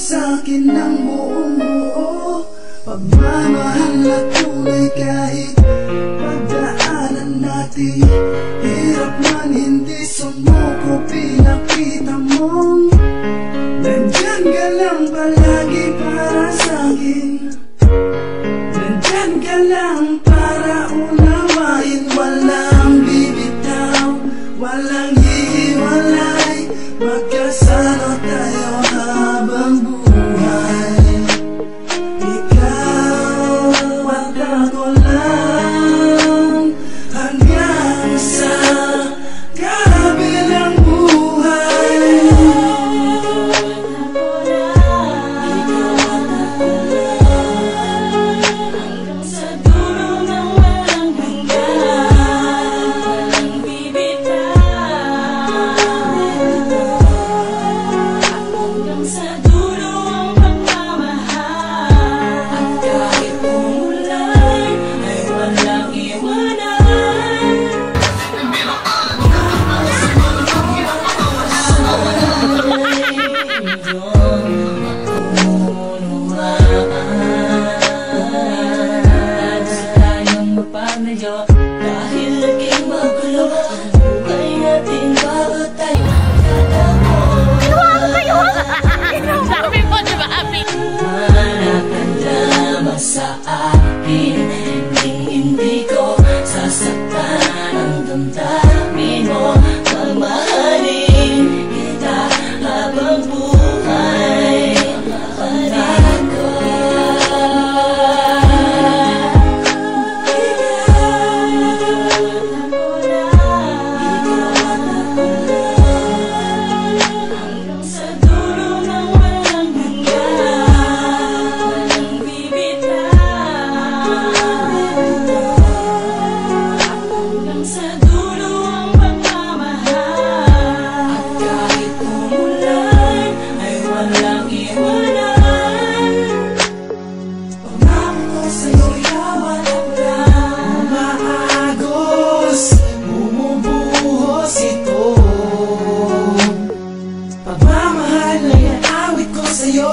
sa'kin ng buong buo. Pagmamahal na tunay kahit pagdaanan natin. Hirap man hindi sumuko, pinakita mong nandyan ka lang palagi para sa'kin. Nandyan ka lang para unawain. Walang bibitaw, walang hihiwalay. Magkasama tayo habang buhay. Ikaw at ako lang hanggang sa kabilang buhay. Ikaw at ako lang hanggang sa dulo ng walang hanggan. Walang bibitaw, hanggang sa dulo ang pagmamahal. At kahit umulan ay walang iwanan. Dahil naging magulo ang buhay natin bago tayo magkatamo. Sabi mo, di ba, Abi? Manap ka lamang sa akin, hindi ko sasaktan ang damdamin mo. Mamahalin kita habang buhay. Pangako, hanggang sa dulo ng walang hanggan. Walang bibitaw, hanggang sa dulo ang pagmamahal. At kahit umulan ay walang iwanan. Pangako ko sa'yo, ikaw at ako lang. Umaagos, bumubuhos ito. Pagmamahal na yan awit ko sa'yo.